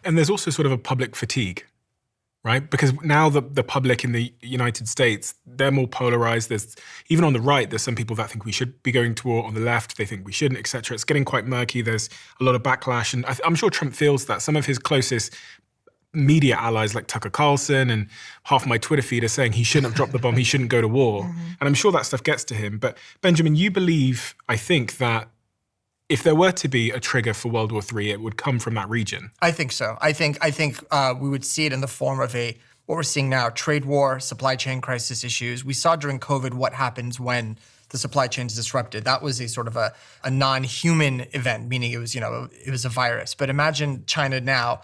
And there's also sort of a public fatigue, right? Because now the public in the United States, they're more polarized. There's, even on the right, there's some people that think we should be going to war. On the left, they think we shouldn't, et cetera. It's getting quite murky. There's a lot of backlash. And I'm sure Trump feels that. Some of his closest media allies like Tucker Carlson and half my Twitter feed are saying he shouldn't have dropped the bomb, he shouldn't go to war. And I'm sure that stuff gets to him. But Benjamin, you believe, I think, that if there were to be a trigger for World War III, it would come from that region. I think so. I think we would see it in the form of what we're seeing now, trade war, supply chain crisis issues. We saw during COVID what happens when the supply chain is disrupted. That was a sort of a non-human event, meaning it was a virus. But imagine China now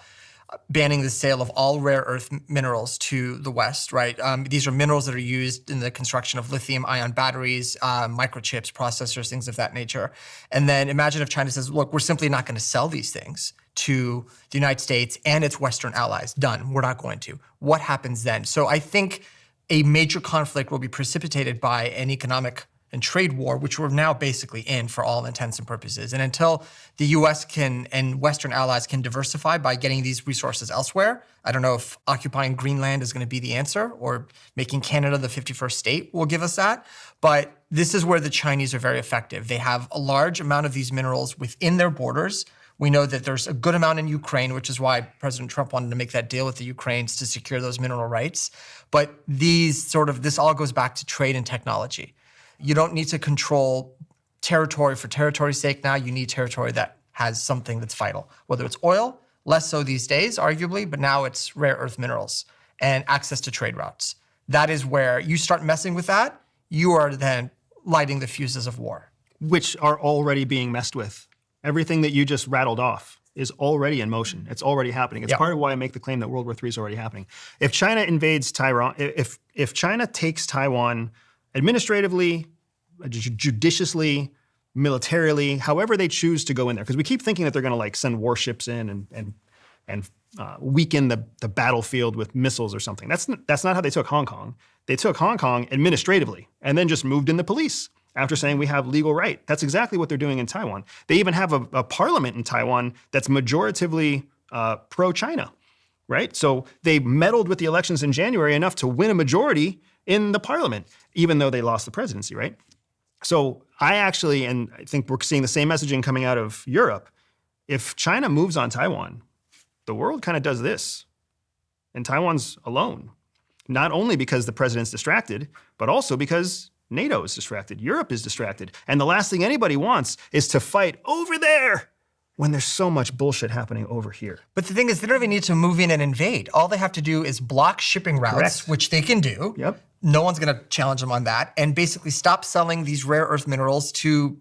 banning the sale of all rare earth minerals to the West, right? These are minerals that are used in the construction of lithium-ion batteries, microchips, processors, things of that nature. And then imagine if China says, look, we're simply not going to sell these things to the United States and its Western allies. Done. We're not going to. What happens then? So I think a major conflict will be precipitated by an economic and trade war, which we're now basically in for all intents and purposes. And until the U.S. and Western allies can diversify by getting these resources elsewhere, I don't know if occupying Greenland is going to be the answer or making Canada the 51st state will give us that. But this is where the Chinese are very effective. They have a large amount of these minerals within their borders. We know that there's a good amount in Ukraine, which is why President Trump wanted to make that deal with the Ukrainians to secure those mineral rights. But this all goes back to trade and technology. You don't need to control territory for territory's sake now. You need territory that has something that's vital, whether it's oil, less so these days, arguably, but now it's rare earth minerals and access to trade routes. That is where you start messing with that, you are then lighting the fuses of war. Which are already being messed with. Everything that you just rattled off is already in motion. It's already happening. It's part of why I make the claim that World War III is already happening. If China invades Taiwan, if China takes Taiwan administratively, judiciously, militarily, however they choose to go in there, because we keep thinking that they're going to like send warships in and weaken the battlefield with missiles or something. That's not how they took Hong Kong. They took Hong Kong administratively and then just moved in the police after saying we have legal right. That's exactly what they're doing in Taiwan. They even have a parliament in Taiwan that's majoritively pro-China, right? So they meddled with the elections in January enough to win a majority in the parliament, even though they lost the presidency, right? So I actually, and I think we're seeing the same messaging coming out of Europe, if China moves on Taiwan, the world kind of does this, and Taiwan's alone. Not only because the president's distracted, but also because NATO is distracted, Europe is distracted, and the last thing anybody wants is to fight over there when there's so much bullshit happening over here. But the thing is, they don't even need to move in and invade. All they have to do is block shipping routes, which they can do. Yep. No one's going to challenge them on that, and basically stop selling these rare earth minerals to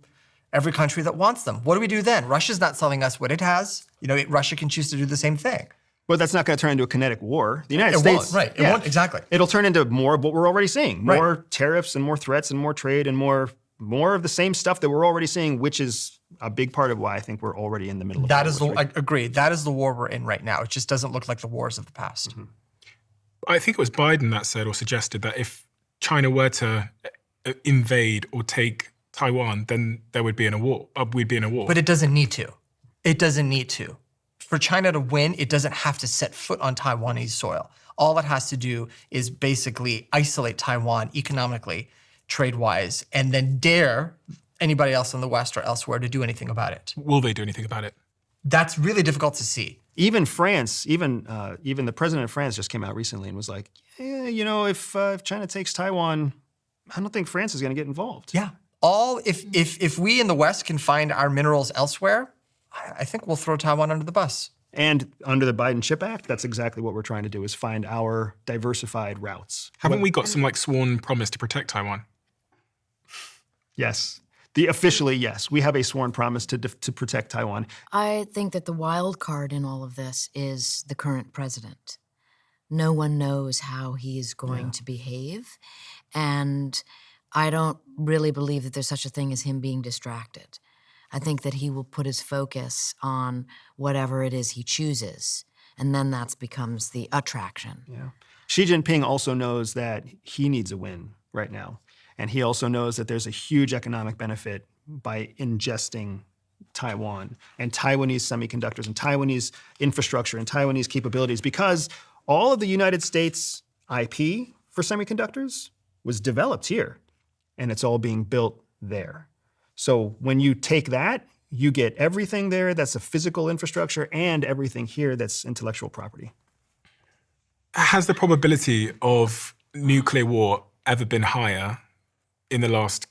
every country that wants them. What do we do then? Russia's not selling us what it has. Russia can choose to do the same thing. But that's not going to turn into a kinetic war. The United States, won't, right? It won't, exactly. It'll turn into more of what we're already seeing: more tariffs and more threats and more trade and more of the same stuff that we're already seeing, which is a big part of why I think we're already in the middle of that. I agree. That is the war we're in right now. It just doesn't look like the wars of the past. Mm-hmm. I think it was Biden that said or suggested that if China were to invade or take Taiwan, then there would be a war. We'd be in a war. But it doesn't need to. It doesn't need to. For China to win, it doesn't have to set foot on Taiwanese soil. All it has to do is basically isolate Taiwan economically, trade-wise, and then dare anybody else in the West or elsewhere to do anything about it. Will they do anything about it? That's really difficult to see. Even France, even the president of France just came out recently and was like, if China takes Taiwan, I don't think France is going to get involved. Yeah. If we in the West can find our minerals elsewhere, I think we'll throw Taiwan under the bus. And under the Biden CHIP Act, that's exactly what we're trying to do, is find our diversified routes. Haven't we got some sworn promise to protect Taiwan? Yes. Officially, yes. We have a sworn promise to protect Taiwan. I think that the wild card in all of this is the current president. No one knows how he is going to behave. And I don't really believe that there's such a thing as him being distracted. I think that he will put his focus on whatever it is he chooses, and then that becomes the attraction. Yeah. Xi Jinping also knows that he needs a win right now, and he also knows that there's a huge economic benefit by ingesting Taiwan and Taiwanese semiconductors and Taiwanese infrastructure and Taiwanese capabilities, because all of the United States IP for semiconductors was developed here, and it's all being built there. So when you take that, you get everything there that's a physical infrastructure and everything here that's intellectual property. Has the probability of nuclear war ever been higher in the last